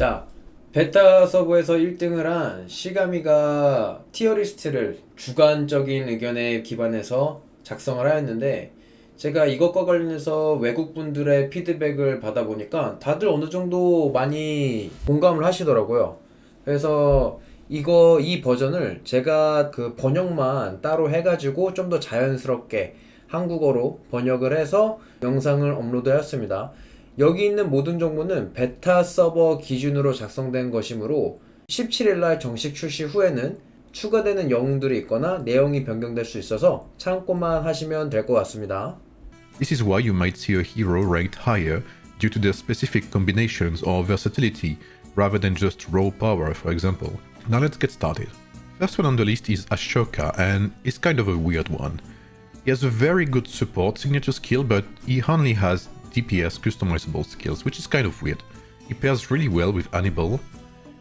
자, 베타 서버에서 1등을 한 시가미가 티어리스트를 주관적인 의견에 기반해서 작성을 하였는데, 제가 이것과 관련해서 외국분들의 피드백을 받아보니까 다들 어느 정도 많이 공감을 하시더라고요. 그래서 이 버전을 제가 그 번역만 따로 해가지고 좀 더 자연스럽게 한국어로 번역을 해서 영상을 업로드하였습니다. 여기 있는 모든 정보는 베타 서버 기준으로 작성된 것이므로 17일날 정식 출시 후에는 추가되는 영웅들이 있거나 내용이 변경될 수 있어서 참고만 하시면 될 것 같습니다. This is why you might see a hero ranked higher due to their specific combinations or versatility rather than just raw power, for example. Now let's get started. First one on the list is Ashoka, and it's kind of a weird one. He has a very good support signature skill, but he only has DPS customizable skills, which is kind of weird. He pairs really well with Hannibal,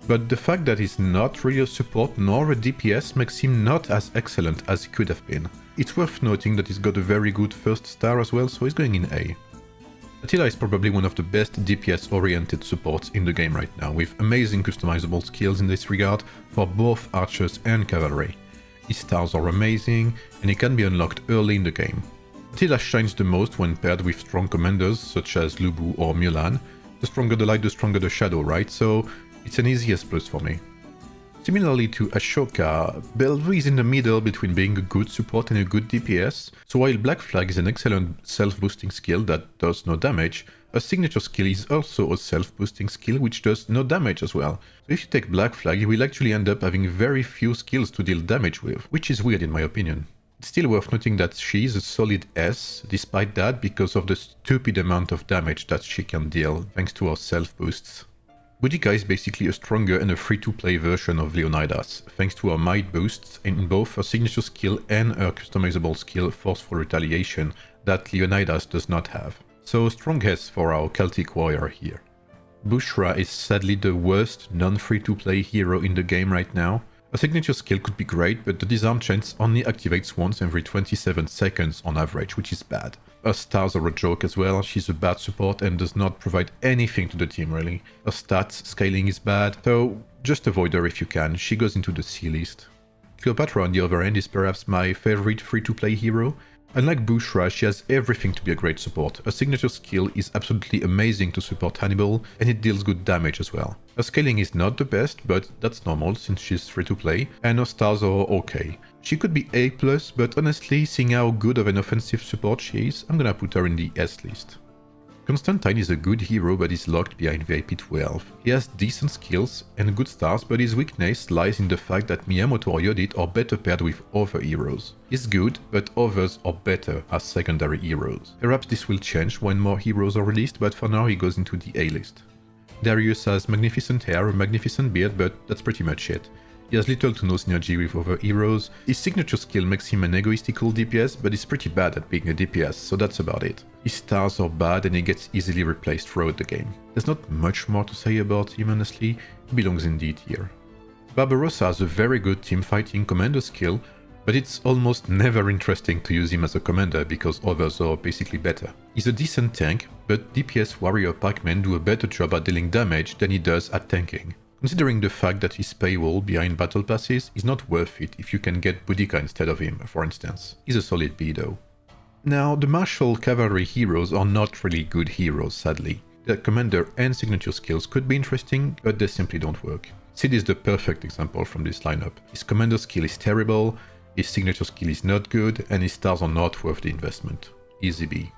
but the fact that he's not really a support nor a DPS makes him not as excellent as he could have been. It's worth noting that he's got a very good first star as well, so he's going in A. Attila is probably one of the best DPS-oriented supports in the game right now, with amazing customizable skills in this regard for both archers and cavalry. His stars are amazing, and he can be unlocked early in the game. Attila shines the most when paired with strong commanders such as Lubu or Mulan. The stronger the light, the stronger the shadow, right? So it's an easy S+ for me. Similarly to Ashoka, Bellevue is in the middle between being a good support and a good DPS, so while Black Flag is an excellent self-boosting skill that does no damage, a signature skill is also a self-boosting skill which does no damage as well. So if you take Black Flag, you will actually end up having very few skills to deal damage with, which is weird in my opinion. It's still worth noting that she is a solid S, despite that, because of the stupid amount of damage that she can deal, thanks to her self-boosts. Boudica is basically a stronger and a free-to-play version of Leonidas, thanks to her might boosts in both her signature skill and her customizable skill Forceful Retaliation that Leonidas does not have. So strong S for our Celtic warrior here. Bushra is sadly the worst non-free-to-play hero in the game right now. A signature skill could be great, but the disarm chance only activates once every 27 seconds on average, which is bad. Her stars are a joke as well, she's a bad support and does not provide anything to the team really. Her stats scaling is bad, so just avoid her if you can, she goes into the C list. Cleopatra on the other hand is perhaps my favorite free-to-play hero. Unlike Bushra, she has everything to be a great support. Her signature skill is absolutely amazing to support Hannibal, and it deals good damage as well. Her scaling is not the best, but that's normal since she's free to play, and her stars are okay. She could be A+, but honestly, seeing how good of an offensive support she is, I'm gonna put her in the S list. Constantine is a good hero but is locked behind VIP 12. He has decent skills and good stars, but his weakness lies in the fact that Miyamoto or Yodit are better paired with other heroes. He's good, but others are better as secondary heroes. Perhaps this will change when more heroes are released, but for now he goes into the A list. Darius has magnificent hair, a magnificent beard, but that's pretty much it. He has little to no synergy with other heroes. His signature skill makes him an egoistical DPS, but he's pretty bad at being a DPS, so that's about it. His stars are bad and he gets easily replaced throughout the game. There's not much more to say about him honestly, he belongs in D tier. Barbarossa has a very good teamfighting commander skill, but it's almost never interesting to use him as a commander because others are basically better. He's a decent tank, but DPS warrior packmen do a better job at dealing damage than he does at tanking. Considering the fact that his paywall behind battle passes is not worth it if you can get Boudica instead of him, for instance. He's a solid B though. Now, the martial cavalry heroes are not really good heroes, sadly. Their commander and signature skills could be interesting, but they simply don't work. Sid is the perfect example from this lineup. His commander skill is terrible, his signature skill is not good, and his stars are not worth the investment. Easy B.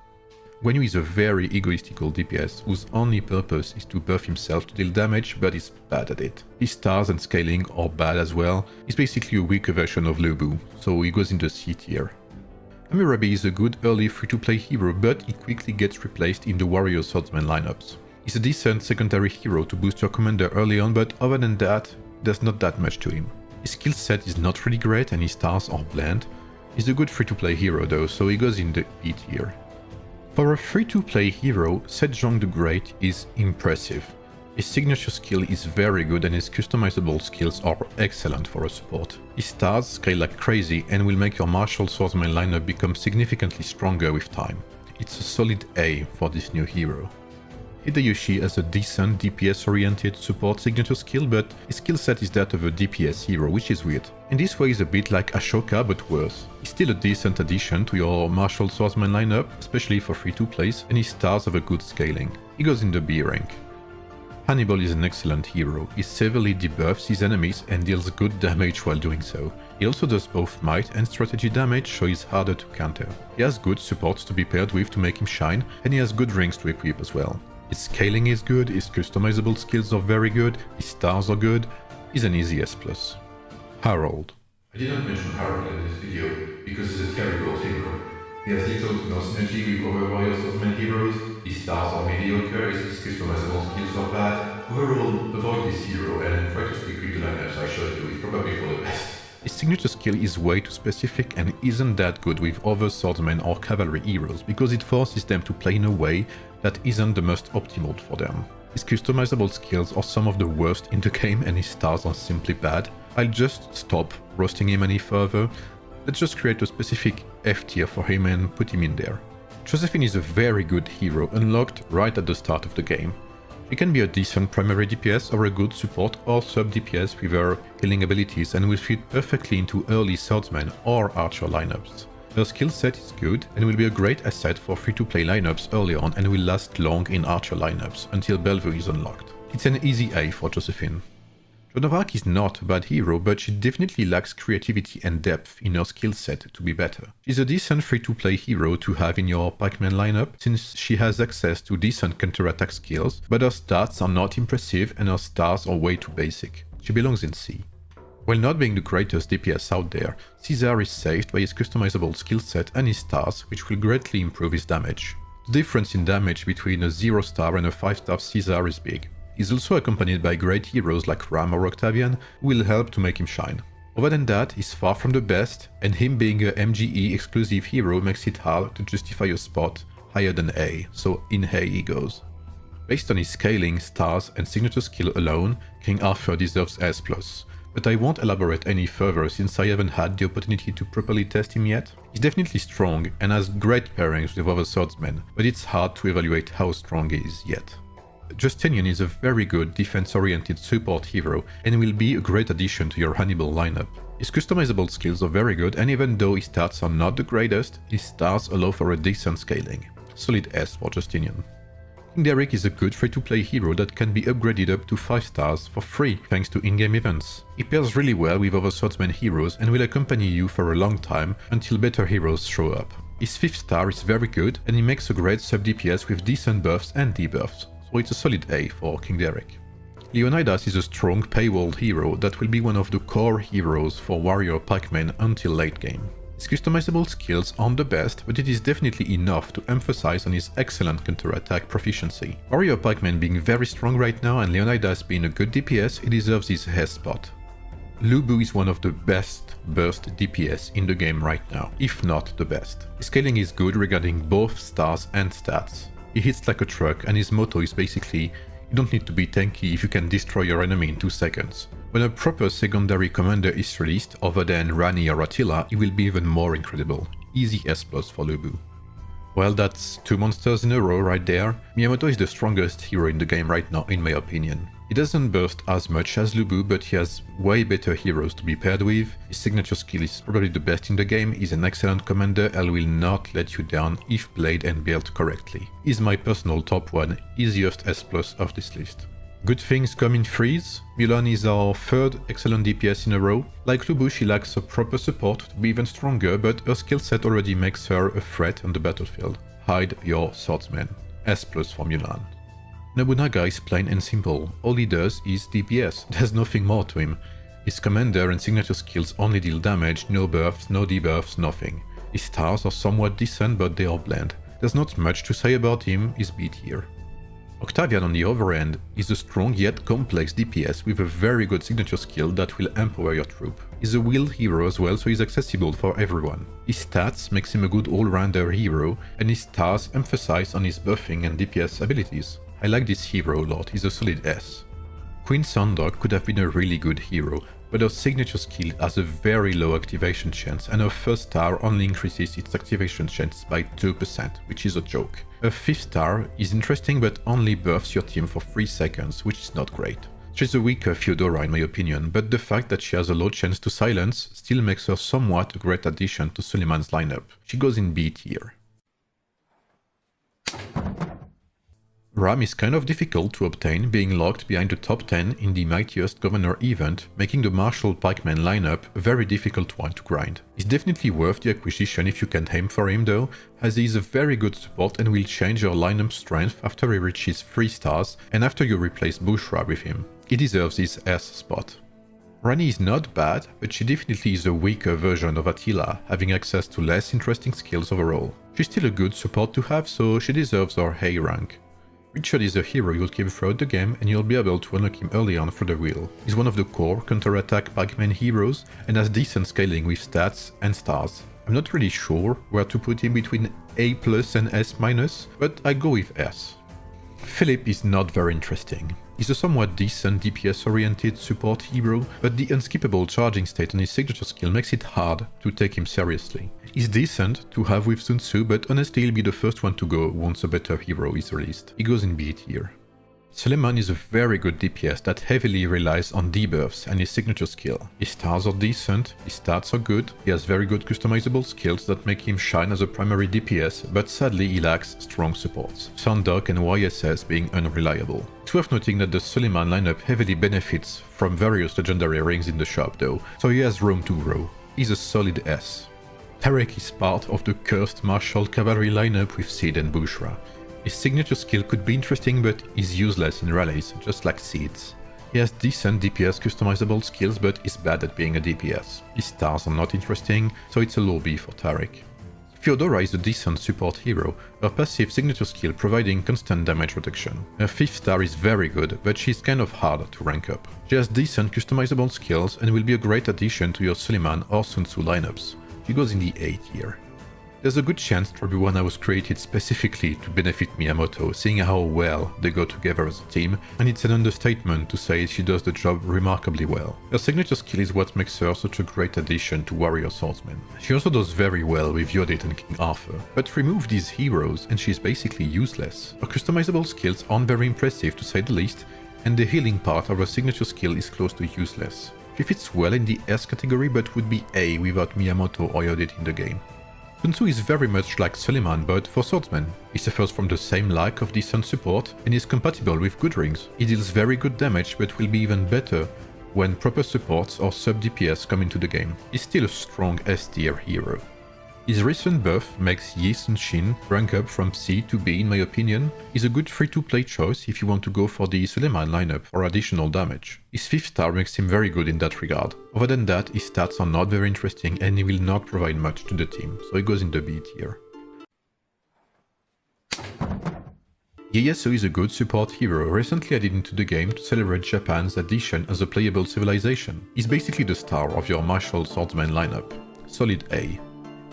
Guanyu is a very egoistical DPS whose only purpose is to buff himself to deal damage, but is bad at it. His stars and scaling are bad as well. He's basically a weaker version of Lubu, so he goes into C tier. Hammurabi is a good early free-to-play hero, but he quickly gets replaced in the warrior swordsman lineups. He's a decent secondary hero to boost your commander early on, but other than that, there's not that much to him. His skill set is not really great and his stars are bland. He's a good free-to-play hero though, so he goes in the E tier. For a free-to-play hero, Sejong the Great is impressive. His signature skill is very good and his customizable skills are excellent for a support. His stars scale like crazy and will make your martial swordsman lineup become significantly stronger with time. It's a solid A for this new hero. Hideyoshi has a decent DPS-oriented support signature skill, but his skill set is that of a DPS hero, which is weird. In this way he's a bit like Ashoka, but worse. He's still a decent addition to your martial swordsman lineup, especially for free-to-plays, and his stars have a good scaling. He goes in the B rank. Hannibal is an excellent hero. He severely debuffs his enemies and deals good damage while doing so. He also does both might and strategy damage, so he's harder to counter. He has good supports to be paired with to make him shine, and he has good rings to equip as well. His scaling is good, his customizable skills are very good, his stars are good, he's an easy S+. Harold. I didn't mention Harold in this video because he's a terrible hero. He has little to no synergy with other warriors of main heroes, his stars are mediocre, his customizable skills are bad. Overall, avoid this hero and try to stick with the lineups I showed you, it's probably for the best. His signature skill is way too specific and isn't that good with other swordsmen or cavalry heroes because it forces them to play in a way that isn't the most optimal for them. His customizable skills are some of the worst in the game and his stars are simply bad. I'll just stop roasting him any further. Let's just create a specific F tier for him and put him in there. Josephine is a very good hero unlocked right at the start of the game. She can be a decent primary DPS or a good support or sub DPS with her healing abilities and will fit perfectly into early swordsman or archer lineups. Her skill set is good and will be a great asset for free-to-play lineups early on and will last long in archer lineups until Bellevue is unlocked. It's an easy A for Josephine. Joan of Arc is not a bad hero, but she definitely lacks creativity and depth in her skill set to be better. She's a decent free-to-play hero to have in your pikeman lineup, since she has access to decent counter-attack skills, but her stats are not impressive and her stars are way too basic. She belongs in C. While not being the greatest DPS out there, Caesar is saved by his customizable skill set and his stars, which will greatly improve his damage. The difference in damage between a 0-star and a 5-star Caesar is big. He's also accompanied by great heroes like Ram or Octavian, who will help to make him shine. Other than that, he's far from the best, and him being a MGE exclusive hero makes it hard to justify a spot higher than A, so in A he goes. Based on his scaling, stars, and signature skill alone, King Arthur deserves S+, but I won't elaborate any further since I haven't had the opportunity to properly test him yet. He's definitely strong and has great pairings with other swordsmen, but it's hard to evaluate how strong he is yet. Justinian is a very good defense-oriented support hero and will be a great addition to your Hannibal lineup. His customizable skills are very good, and even though his stats are not the greatest, his stars allow for a decent scaling. Solid S for Justinian. King Derek is a good free-to-play hero that can be upgraded up to 5 stars for free thanks to in-game events. He pairs really well with other swordsman heroes and will accompany you for a long time until better heroes show up. His 5th star is very good and he makes a great sub-DPS with decent buffs and debuffs, so it's a solid A for King Derek. Leonidas is a strong paywall hero that will be one of the core heroes for warrior pikemen until late game. His customizable skills aren't the best, but it is definitely enough to emphasize on his excellent counter-attack proficiency. Warrior pikemen being very strong right now and Leonidas being a good DPS, he deserves his S spot. Lubu is one of the best burst DPS in the game right now, if not the best. His scaling is good regarding both stars and stats. He hits like a truck and his motto is basically, you don't need to be tanky if you can destroy your enemy in 2 seconds. When a proper secondary commander is released, other than Rani or Attila, he will be even more incredible. Easy S+ for Lubu. Well, that's 2 monsters in a row right there. Miyamoto is the strongest hero in the game right now, in my opinion. He doesn't burst as much as Lubu, but he has way better heroes to be paired with. His signature skill is probably the best in the game, he's an excellent commander and will not let you down if played and built correctly. He's my personal top 1, easiest S+ of this list. Good things come in threes. Mulan is our 3rd excellent DPS in a row. Like Lubu, she lacks a proper support to be even stronger, but her skill set already makes her a threat on the battlefield. Hide your swordsman. S+ for Mulan. Nobunaga is plain and simple. All he does is DPS, there's nothing more to him. His commander and signature skills only deal damage, no buffs, no debuffs, nothing. His stars are somewhat decent, but they are bland. There's not much to say about him, he's B tier. Octavian on the other end is a strong yet complex DPS with a very good signature skill that will empower your troop. He's a wheeled hero as well, so he's accessible for everyone. His stats makes him a good all-rounder hero, and his stars emphasize on his buffing and DPS abilities. I like this hero a lot, he's a solid S. Queen Sandok could have been a really good hero, but her signature skill has a very low activation chance and her first star only increases its activation chance by 2%, which is a joke. Her 5th star is interesting but only buffs your team for 3 seconds, which is not great. She's a weaker Theodora in my opinion, but the fact that she has a low chance to silence still makes her somewhat a great addition to Suleiman's lineup. She goes in B tier. Ram is kind of difficult to obtain, being locked behind the top 10 in the Mightiest Governor event, making the Marshall Pikeman lineup a very difficult one to grind. He's definitely worth the acquisition if you can aim for him though, as he is a very good support and will change your lineup strength after he reaches 3 stars and after you replace Bushra with him. He deserves his S spot. Rani is not bad, but she definitely is a weaker version of Attila, having access to less interesting skills overall. She's still a good support to have, so she deserves her A rank. Richard is a hero you'll keep throughout the game and you'll be able to unlock him early on through the wheel. He's one of the core counter-attack Pikeman heroes and has decent scaling with stats and stars. I'm not really sure where to put him between A+ and S-, but I go with S. Philip is not very interesting. He's a somewhat decent DPS-oriented support hero, but the unskippable charging state on his signature skill makes it hard to take him seriously. He's decent to have with Sun Tzu, but honestly he'll be the first one to go once a better hero is released. He goes in B tier. Suleiman is a very good DPS that heavily relies on debuffs and his signature skill. His stars are decent, his stats are good, he has very good customizable skills that make him shine as a primary DPS, but sadly he lacks strong supports, Sandok and YSS being unreliable. It's worth noting that the Suleiman lineup heavily benefits from various legendary rings in the shop though, so he has room to grow. He's a solid S. Tarek is part of the cursed Marshall Cavalry lineup with Seed and Bushra. His signature skill could be interesting but is useless in rallies, just like Seed's. He has decent DPS customizable skills but is bad at being a DPS. His stars are not interesting, so it's a low B for Tarek. Theodora is a decent support hero, her passive signature skill providing constant damage reduction. Her 5th star is very good, but she's kind of hard to rank up. She has decent customizable skills and will be a great addition to your Suleiman or Sun Tzu lineups. She goes in the A tier. There's a good chance Tribuana was created specifically to benefit Miyamoto, seeing how well they go together as a team, and it's an understatement to say she does the job remarkably well. Her signature skill is what makes her such a great addition to Warrior Swordsmen. She also does very well with Yodit and King Arthur, but remove these heroes and she's basically useless. Her customizable skills aren't very impressive to say the least, and the healing part of her signature skill is close to useless. She fits well in the S category but would be A without Miyamoto or Yodit in the game. Sun Tzu is very much like Suleiman but for swordsmen. He suffers from the same lack of decent support and is compatible with good rings. He deals very good damage but will be even better when proper supports or sub-DPS come into the game. He's still a strong S tier hero. His recent buff makes Yi Sun-shin rank up from C to B in my opinion. He's a good free-to-play choice if you want to go for the Suleiman lineup for additional damage. His 5th star makes him very good in that regard. Other than that, his stats are not very interesting and he will not provide much to the team, so he goes in the B tier. Ieyasu is a good support hero recently added into the game to celebrate Japan's addition as a playable civilization. He's basically the star of your martial swordsman lineup. Solid A.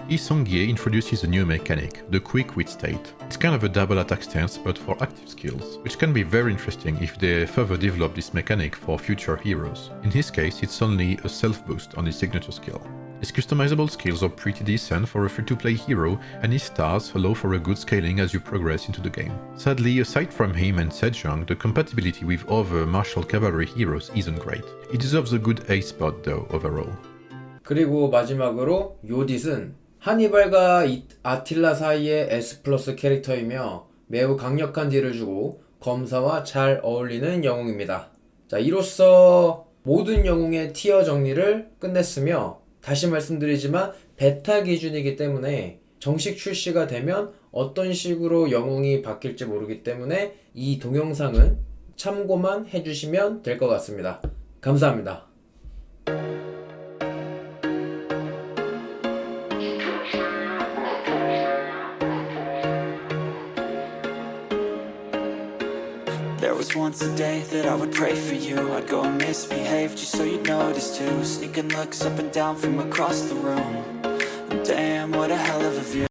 Yi Song-ye introduces a new mechanic, the Quick Wit state. It's kind of a double attack stance but for active skills, which can be very interesting if they further develop this mechanic for future heroes. In his case, it's only a self boost on his signature skill. His customizable skills are pretty decent for a free-to-play hero, and his stars allow for a good scaling as you progress into the game. Sadly, aside from him and Sejong, the compatibility with other martial cavalry heroes isn't great. He deserves a good A spot though, overall. 그리고 마지막으로 요딧은 하니발과 아틸라 사이의 S+ 캐릭터이며 매우 강력한 딜을 주고 검사와 잘 어울리는 영웅입니다. 자, 이로써 모든 영웅의 티어 정리를 끝냈으며 다시 말씀드리지만 베타 기준이기 때문에 정식 출시가 되면 어떤 식으로 영웅이 바뀔지 모르기 때문에 이 동영상은 참고만 해주시면 될 것 같습니다. 감사합니다. There was once a day that I would pray for you. I'd go and misbehave just so you'd notice too. Sneaking looks up and down from across the room. Damn, what a hell of a view.